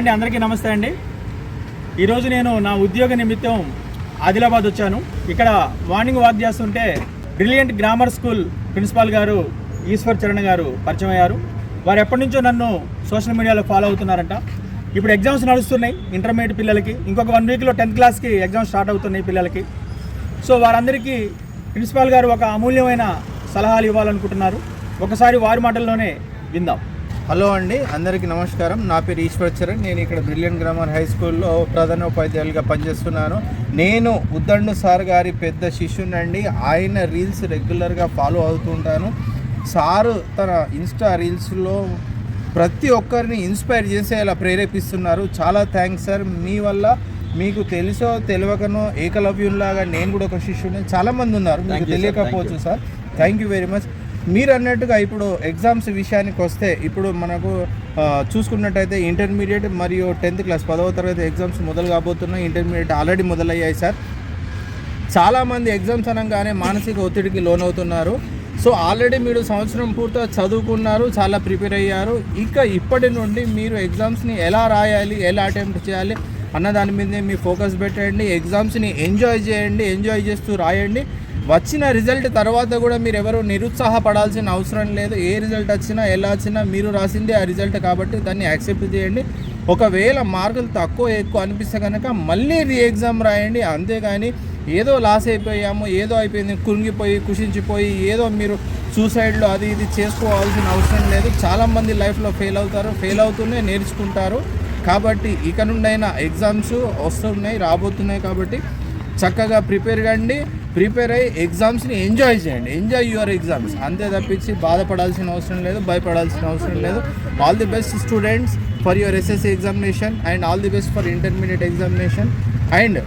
అండి, అందరికీ నమస్తే అండి. ఈరోజు నేను నా ఉద్యోగ నిమిత్తం ఆదిలాబాద్ వచ్చాను. ఇక్కడ మార్నింగ్ వాక్ చేస్తుంటే బ్రిలియంట్ గ్రామర్ స్కూల్ ప్రిన్సిపాల్ గారు ఈశ్వర్ చరణ్ గారు పరిచయం అయ్యారు. వారు ఎప్పటి నుంచో నన్ను సోషల్ మీడియాలో ఫాలో అవుతున్నారంట. ఇప్పుడు ఎగ్జామ్స్ నడుస్తున్నాయి ఇంటర్మీడియట్ పిల్లలకి. ఇంకొక 1 వీక్లో 10th క్లాస్కి ఎగ్జామ్స్ స్టార్ట్ అవుతున్నాయి పిల్లలకి. సో వారందరికీ ప్రిన్సిపాల్ గారు ఒక అమూల్యమైన సలహాలు ఇవ్వాలనుకుంటున్నారు. ఒకసారి వారి మాటల్లోనే విందాం. హలో అండి, అందరికీ నమస్కారం. నా పేరు ఈశ్వర్ చరణ్. నేను ఇక్కడ బ్రిలియంట్ గ్రామర్ హై స్కూల్లో ప్రధానోపాధ్యాయులుగా పనిచేస్తున్నాను. నేను ఉద్దండు సార్ గారి పెద్ద శిష్యునండి. ఆయన రీల్స్ రెగ్యులర్గా ఫాలో అవుతుంటాను. సారు తన ఇన్స్టా రీల్స్లో ప్రతి ఒక్కరిని ఇన్స్పైర్ చేసేలా ప్రేరేపిస్తున్నారు. చాలా థ్యాంక్స్ సార్. మీ వల్ల మీకు తెలుసో తెలియకనో ఏకలవ్యుల్లాగా నేను కూడా ఒక శిష్యుని. చాలామంది ఉన్నారు, మీకు తెలియకపోవచ్చు sir. Thank you very much. మీరు అన్నట్టుగా ఇప్పుడు ఎగ్జామ్స్ విషయానికి వస్తే ఇప్పుడు మనకు చూసుకున్నట్టయితే ఇంటర్మీడియట్ మరియు 10th క్లాస్ 10వ తరగతి ఎగ్జామ్స్ మొదలు కాబోతున్నాయి. ఇంటర్మీడియట్ ఆల్రెడీ మొదలయ్యాయి సార్. చాలామంది ఎగ్జామ్స్ అనగానే మానసిక ఒత్తిడికి లోనవుతున్నారు. సో ఆల్రెడీ మీరు సంవత్సరం పూర్తిగా చదువుకున్నారు, చాలా ప్రిపేర్ అయ్యారు. ఇప్పటి నుండి మీరు ఎగ్జామ్స్ని ఎలా రాయాలి, ఎలా అటెంప్ట్ చేయాలి అన్న దాని మీదే మీ ఫోకస్ పెట్టండి. ఎగ్జామ్స్ని ఎంజాయ్ చేయండి, ఎంజాయ్ చేస్తూ రాయండి. వచ్చిన రిజల్ట్ తర్వాత కూడా మీరు ఎవరు నిరుత్సాహపడాల్సిన అవసరం లేదు. ఏ రిజల్ట్ వచ్చినా ఎలా వచ్చినా మీరు రాసిందే ఆ రిజల్ట్ కాబట్టి దాన్ని యాక్సెప్ట్ చేయండి. ఒకవేళ మార్కులు తక్కువ ఎక్కువ అనిపిస్తే కనుక మళ్ళీ ఎగ్జామ్ రాయండి. అంతేగాని ఏదో లాస్ అయిపోయాము, ఏదో అయిపోయింది కుంగిపోయి కుషించిపోయి ఏదో మీరు సూసైడ్లో అది ఇది చేసుకోవాల్సిన అవసరం లేదు. చాలామంది లైఫ్లో ఫెయిల్ అవుతారు, ఫెయిల్ అవుతూనే నేర్చుకుంటారు. కాబట్టి ఇక నుండైనా ఎగ్జామ్స్ వస్తున్నాయి, రాబోతున్నాయి కాబట్టి చక్కగా ప్రిపేర్ అయ్యి ఎగ్జామ్స్ని ఎంజాయ్ చేయండి. Enjoy your exams. అంతే తప్పించి బాధపడాల్సిన అవసరం లేదు, భయపడాల్సిన అవసరం లేదు. All the best students for your SSC examination and all the best for intermediate examination. And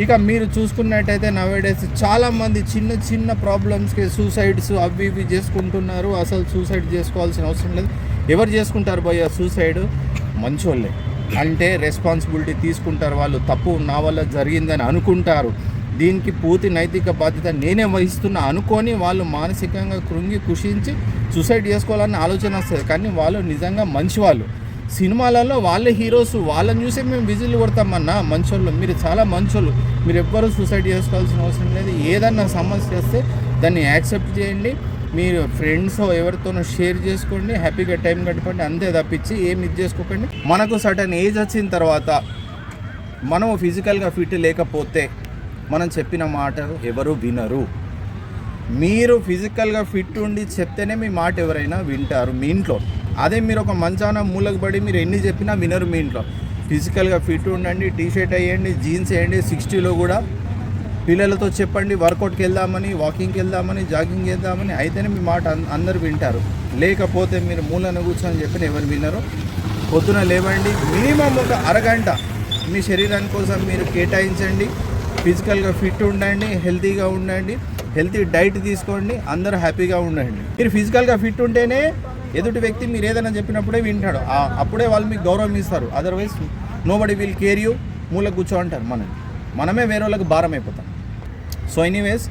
ఇక మీరు చూసుకున్నట్టయితే నవేడేస్ చాలామంది చిన్న ప్రాబ్లమ్స్కి సూసైడ్స్ అవి ఇవి చేసుకుంటున్నారు. అసలు సూసైడ్ చేసుకోవాల్సిన అవసరం లేదు. ఎవరు చేసుకుంటారు భయ్య సూసైడ్? మంచోళ్ళే. అంటే రెస్పాన్సిబిలిటీ తీసుకుంటారు. వాళ్ళు తప్పు నా వల్ల జరిగిందని అనుకుంటారు. దీనికి పూర్తి నైతిక బాధ్యత నేనే వహిస్తున్నా అనుకొని వాళ్ళు మానసికంగా కృంగి కుషించి సూసైడ్ చేసుకోవాలని ఆలోచన వస్తుంది. కానీ వాళ్ళు నిజంగా మంచి వాళ్ళు. సినిమాలలో వాళ్ళే హీరోస్, వాళ్ళని చూసే మేము విజిల్ కొడతామన్నా. మంచోళ్ళు, మీరు చాలా మంచోళ్ళు. మీరు ఎవ్వరూ సూసైడ్ చేసుకోవాల్సిన అవసరం లేదు. ఏదన్నా సమస్య వస్తే దాన్ని యాక్సెప్ట్ చేయండి. మీరు ఫ్రెండ్స్ ఎవరితోనో షేర్ చేసుకోండి, హ్యాపీగా టైం గడపండి. అంతే తప్పించి ఏమి ఇది చేసుకోకండి. మనకు సర్టన్ ఏజ్ వచ్చిన తర్వాత మనం ఫిజికల్గా ఫిట్ లేకపోతే మనం చెప్పిన మాట ఎవరు వినరు. మీరు ఫిజికల్గా ఫిట్ ఉండి చెప్తేనే మీ మాట ఎవరైనా వింటారు మీ ఇంట్లో. అదే మీరు ఒక మంచాన మూలకు పడి మీరు ఎన్ని చెప్పినా వినరు మీ ఇంట్లో. ఫిజికల్గా ఫిట్ ఉండండి, టీషర్ట్ వేయండి, జీన్స్ వేయండి. 60లో కూడా పిల్లలతో చెప్పండి వర్కౌట్కి వెళ్దామని, వాకింగ్కి వెళ్దామని, జాగింగ్ చేద్దామని. అయితేనే మీ మాట అందరూ వింటారు. లేకపోతే మీరు మూలను కూర్చొని చెప్పిన ఎవరు వినరు. పొద్దున లేవండి, మినిమం ఒక అరగంట మీ శరీరాని కోసం మీరు కేటాయించండి. ఫిజికల్గా ఫిట్ ఉండండి, హెల్తీగా ఉండండి, హెల్తీ డైట్ తీసుకోండి. అందరూ హ్యాపీగా ఉండండి. మీరు ఫిజికల్గా ఫిట్ ఉంటేనే ఎదుటి వ్యక్తి మీరు ఏదైనా చెప్పినప్పుడే వింటాడు. అప్పుడే వాళ్ళు మీకు గౌరవం ఇస్తారు. Otherwise nobody will care you. మూలకు కూర్చో అంటారు. మనమే వేరే వాళ్ళకి భారం అయిపోతాం. So anyways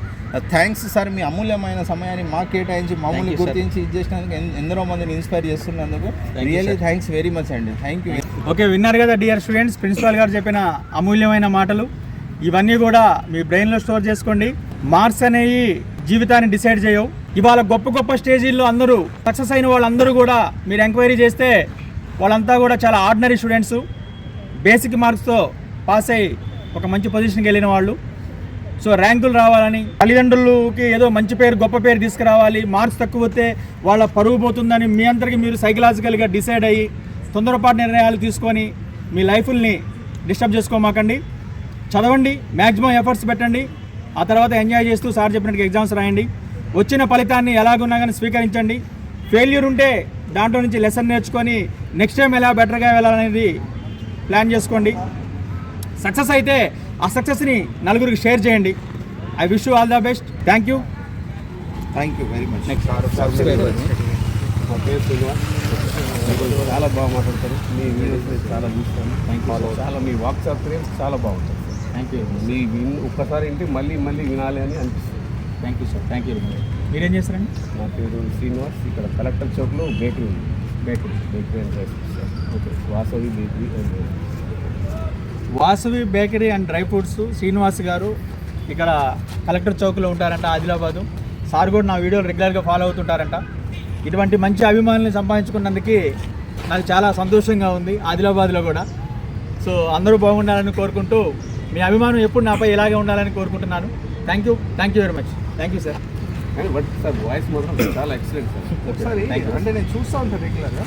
thanks sir. మీ అమూల్యమైన సమయాన్ని మాకు కేటాయించి మమ్మల్ని గుర్తించి ఇది చేసినందుకు, ఎందరో మందిని ఇన్స్పైర్ చేస్తున్నందుకు రియల్లీ థ్యాంక్స్ వెరీ మచ్ అండి. Thank you. ఓకే, విన్నారు కదా డియర్ స్టూడెంట్స్, ప్రిన్సిపాల్ గారు చెప్పిన అమూల్యమైన మాటలు. ఇవన్నీ కూడా మీ బ్రెయిన్లో స్టోర్ చేసుకోండి. మార్క్స్ అనేవి జీవితాన్ని డిసైడ్ చేయవు. ఇవాళ గొప్ప స్టేజీల్లో అందరూ సక్సెస్ అయిన వాళ్ళందరూ కూడా మీరు ఎంక్వైరీ చేస్తే వాళ్ళంతా కూడా చాలా ఆర్డినరీ స్టూడెంట్స్. బేసిక్ మార్క్స్తో పాస్ అయ్యి ఒక మంచి పొజిషన్కి వెళ్ళిన వాళ్ళు. సో ర్యాంకులు రావాలని, తల్లిదండ్రులకి ఏదో మంచి పేరు గొప్ప పేరు తీసుకురావాలి, మార్క్స్ తక్కువ వస్తే వాళ్ళ పరువు పోతుందని మీ అందరికీ మీరు సైకలాజికల్గా డిసైడ్ అయ్యి తొందరపాటు నిర్ణయాలు తీసుకొని మీ లైఫ్ని డిస్టర్బ్ చేసుకోమాకండి. చదవండి, మ్యాక్సిమం ఎఫర్ట్స్ పెట్టండి. ఆ తర్వాత ఎంజాయ్ చేస్తూ సార్ చెప్పినట్టుగా ఎగ్జామ్స్ రాయండి. వచ్చిన ఫలితాన్ని ఎలాగున్నా కానీ స్వీకరించండి. ఫెయిల్యూర్ ఉంటే దాంట్లో నుంచి లెసన్ నేర్చుకొని నెక్స్ట్ టైం ఎలా బెటర్గా వెళ్ళాలనేది ప్లాన్ చేసుకోండి. సక్సెస్ అయితే ఆ సక్సెస్ని నలుగురికి షేర్ చేయండి. I wish you all the best. Thank you very much. Next మా పేరు శ్రీనివాస్. చాలా బాగా మాట్లాడతారు. మీ వీడియోస్ చాలా చూస్తాను. చాలా మీ వాట్సాప్ ఫ్రేమ్స్ చాలా బాగుంటుంది. Thank you. మీ ఒక్కసారి ఇంటి మళ్ళీ వినాలి అని అనిపిస్తుంది. Thank you sir. Thank you. మీరేం చేస్తారండి? నా పేరు శ్రీనివాస్. ఇక్కడ కలెక్టర్ చౌక్లో bakery and rice. Okay, Vasavi bakery and Vasavi bakery and dry fruits Srinivas గారు ఇక్కడ కలెక్టర్ చౌక్లో ఉంటారంట, ఆదిలాబాదు. సార్ కూడా నా వీడియోలు రెగ్యులర్గా ఫాలో అవుతుంటారంట. ఇటువంటి మంచి అభిమానుల్ని సంపాదించుకున్నందుకు నాకు చాలా సంతోషంగా ఉంది, ఆదిలాబాద్లో కూడా. సో అందరూ బాగుండాలని కోరుకుంటూ మీ అభిమానం ఎప్పుడు నాపై ఇలాగే ఉండాలని కోరుకుంటున్నాను. Thank you very much. Thank you sir. But sir voice మాత్రం చాలా ఎక్సలెంట్ సార్. ఒకసారి Thank you. అంటే నేను చూస్తూ ఉంటాను రెగ్యులర్గా.